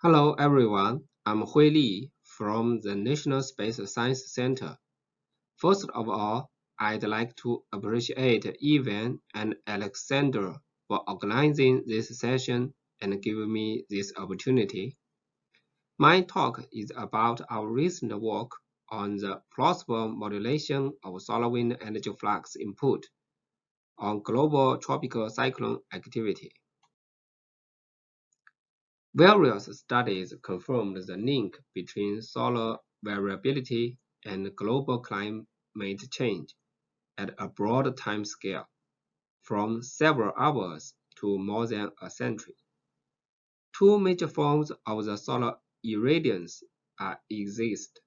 Hello everyone, I'm Hui Li from the National Space Science Center. First of all, I'd like to appreciate Ivan and Alexander for organizing this session and giving me this opportunity. My talk is about our recent work on the plausible modulation of solar wind energy flux input on global tropical cyclone activity. Various studies confirmed the link between solar variability and global climate change at a broad time scale, from several hours to more than a century. Two major forms of the solar irradiance exist.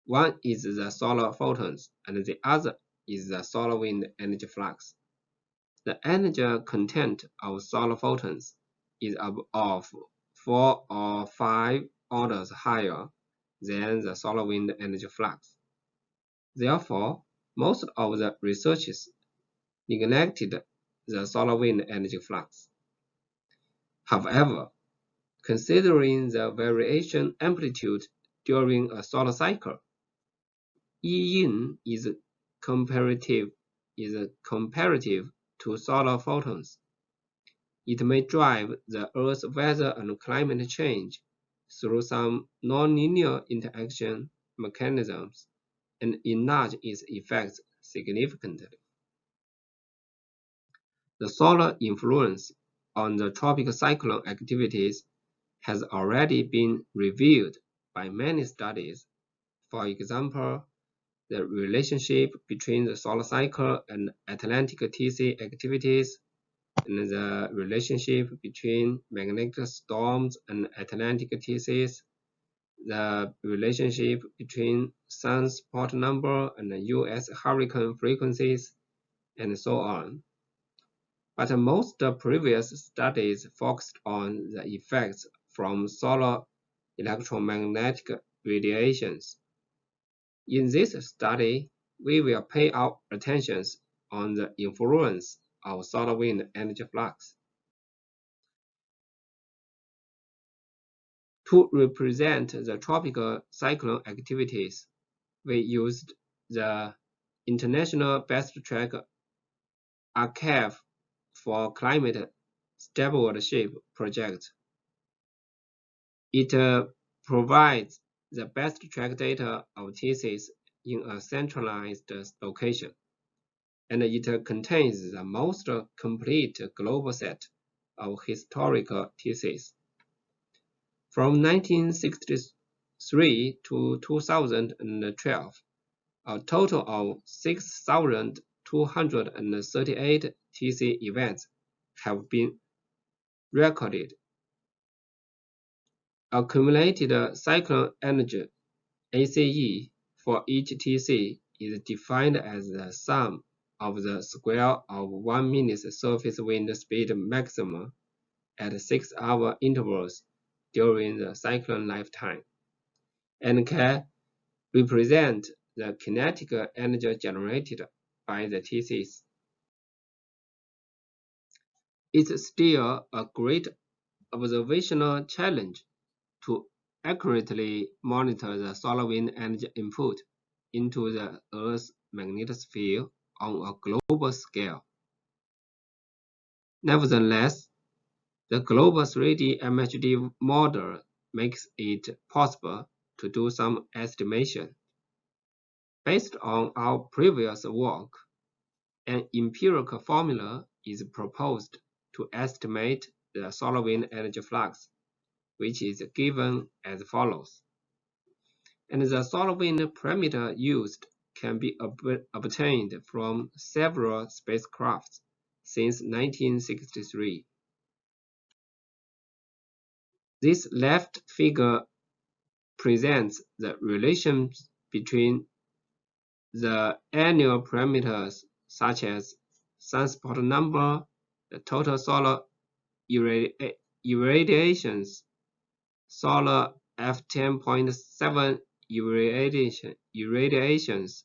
One is the solar photons, and the other is the solar wind energy flux. The energy content of solar photons is of 4 or 5 orders higher than the solar wind energy flux. Therefore, most of the researchers neglected the solar wind energy flux. However, considering the variation amplitude during a solar cycle, E-in is comparative to solar photons. It may drive the Earth's weather and climate change through some nonlinear interaction mechanisms and enlarge its effects significantly. The solar influence on the tropical cyclone activities has already been revealed by many studies. For example, the relationship between the solar cycle and Atlantic TC activities, and the relationship between magnetic storms and Atlantic TCs, the relationship between sunspot number and US hurricane frequencies, and so on. But most previous studies focused on the effects from solar electromagnetic radiations. In this study, we will pay our attention on the influence of solar wind energy flux. To represent the tropical cyclone activities, we used the International Best Track Archive for Climate Stewardship project. It provides the best track data of TCs in a centralized location, and it contains the most complete global set of historical TCs. From 1963 to 2012, a total of 6,238 TC events have been recorded. Accumulated cyclone energy (ACE) for each TC is defined as the sum of the square of 1 minute surface wind speed maximum at 6-hour intervals during the cyclone lifetime, and can represent the kinetic energy generated by the TCs. It's still a great observational challenge to accurately monitor the solar wind energy input into the Earth's magnetosphere on a global scale. Nevertheless, the global 3D MHD model makes it possible to do some estimation. Based on our previous work, an empirical formula is proposed to estimate the solar wind energy flux, which is given as follows. And the solar wind parameter used can be obtained from several spacecraft since 1963. This left figure presents the relations between the annual parameters such as sunspot number, the total solar irradiations, solar F10.7 irradiations,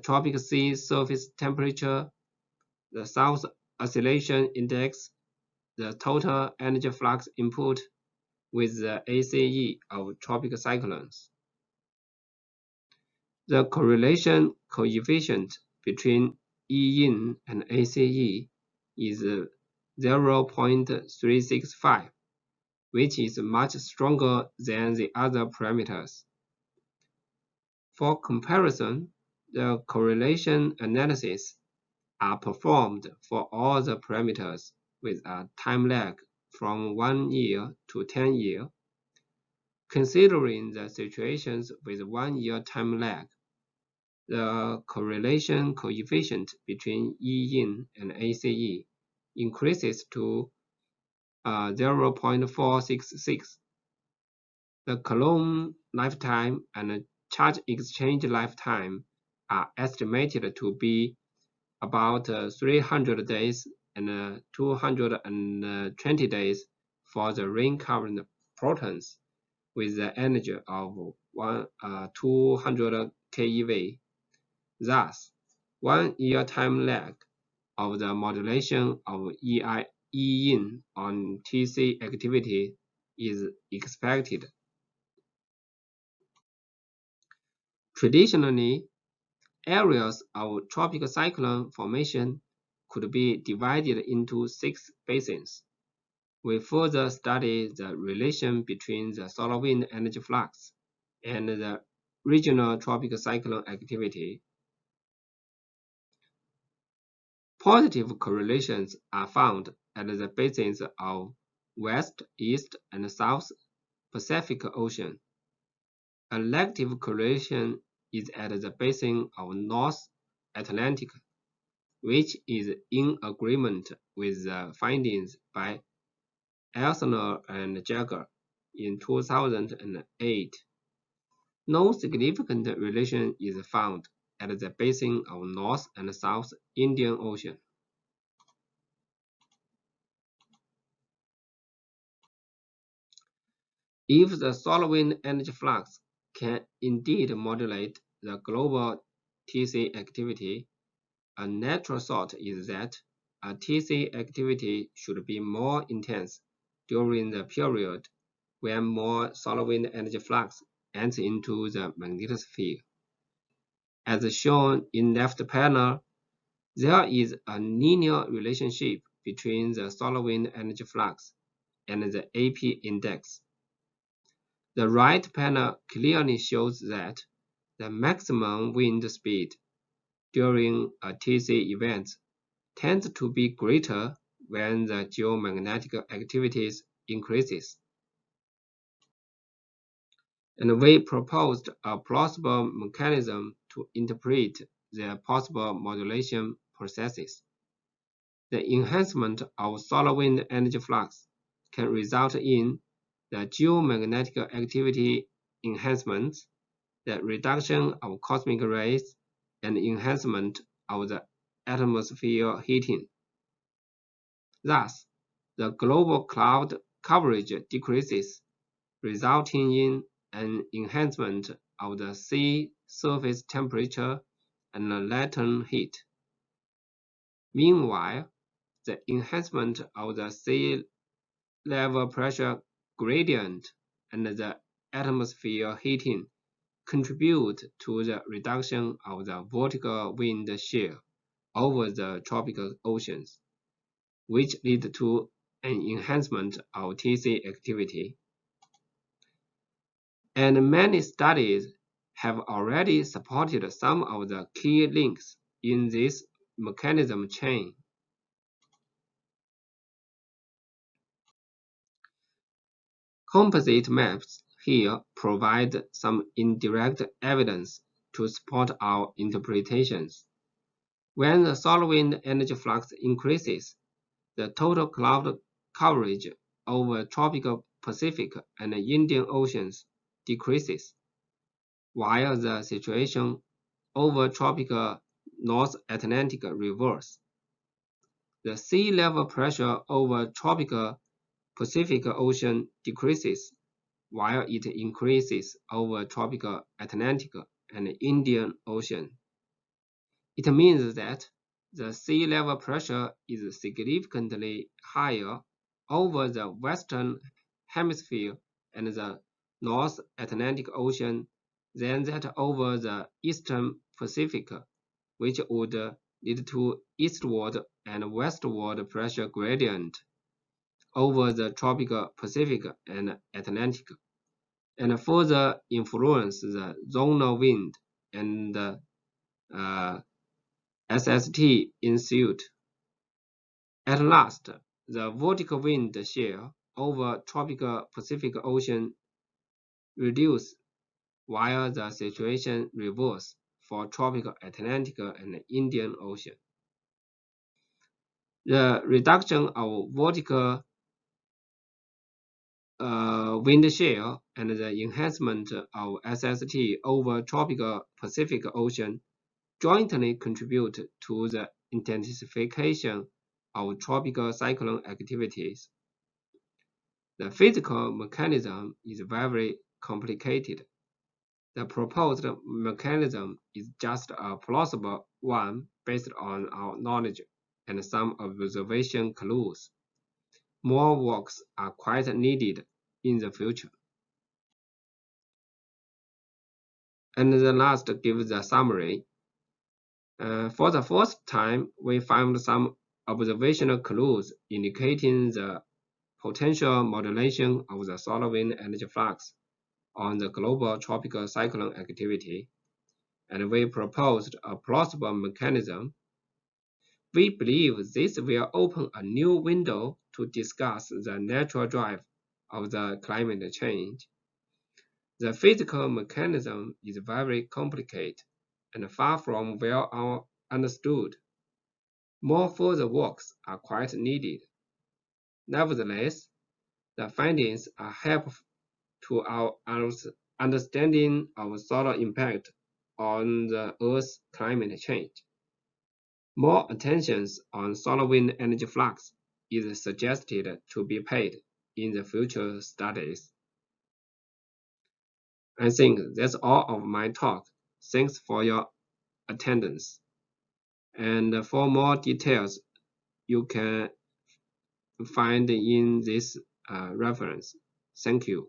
tropic sea surface temperature, the South Oscillation Index, the total energy flux input, with the ACE of tropical cyclones. The correlation coefficient between EIN and ACE is 0.365, which is much stronger than the other parameters. For comparison, the correlation analysis are performed for all the parameters with a time lag from 1 year to 10 years. Considering the situations with 1 year time lag, the correlation coefficient between EIN and ACE increases to 0.466. The Coulomb lifetime and charge exchange lifetime are estimated to be about 300 days and 220 days for the ring-current protons with the energy of 200 keV. Thus, 1 year time lag of the modulation of EIN on TC activity is expected. Traditionally, areas of tropical cyclone formation could be divided into 6 basins. We further study the relation between the solar wind energy flux and the regional tropical cyclone activity. Positive correlations are found at the basins of West, East, and South Pacific Ocean. A negative correlation is at the basin of North Atlantic, which is in agreement with the findings by Elsner and Jagger in 2008. No significant relation is found at the basin of North and South Indian Ocean. If the solar wind energy flux can indeed modulate the global TC activity, a natural thought is that a TC activity should be more intense during the period when more solar wind energy flux enters into the magnetosphere. As shown in left panel, there is a linear relationship between the solar wind energy flux and the AP index. The right panel clearly shows that the maximum wind speed during a TC event tends to be greater when the geomagnetic activities increases. And we proposed a plausible mechanism to interpret the possible modulation processes. The enhancement of solar wind energy flux can result in the geomagnetic activity enhancement, the reduction of cosmic rays, and enhancement of the atmosphere heating. Thus, the global cloud coverage decreases, resulting in an enhancement of the sea surface temperature and latent heat. Meanwhile, the enhancement of the sea level pressure gradient and the atmosphere heating contribute to the reduction of the vertical wind shear over the tropical oceans, which lead to an enhancement of TC activity. And many studies have already supported some of the key links in this mechanism chain. Composite maps here provide some indirect evidence to support our interpretations. When the solar wind energy flux increases, the total cloud coverage over tropical Pacific and Indian Oceans decreases, while the situation over tropical North Atlantic reverses. The sea level pressure over tropical Pacific Ocean decreases, while it increases over tropical Atlantic and Indian Ocean. It means that the sea level pressure is significantly higher over the western Hemisphere and the North Atlantic Ocean than that over the Eastern Pacific, which would lead to eastward and westward pressure gradient over the tropical Pacific and Atlantic, and further influence the zonal wind and SST ensued. At last, the vertical wind shear over tropical Pacific Ocean reduced, while the situation reversed for tropical Atlantic and Indian Ocean. The reduction of vertical wind shear and the enhancement of SST over tropical Pacific Ocean jointly contribute to the intensification of tropical cyclone activities. The physical mechanism is very complicated. The proposed mechanism is just a plausible one based on our knowledge and some observation clues. More works are quite needed in the future. And the last gives the summary. For the first time, we found some observational clues indicating the potential modulation of the solar wind energy flux on the global tropical cyclone activity, and we proposed a plausible mechanism. We believe this will open a new window to discuss the natural drive of the climate change. The physical mechanism is very complicated and far from well understood. More further works are quite needed. Nevertheless, the findings are helpful to our understanding of solar impact on the Earth's climate change. More attention on solar wind energy flux is suggested to be paid in the future studies. I think that's all of my talk. Thanks for your attendance. And for more details, you can find in this reference. Thank you.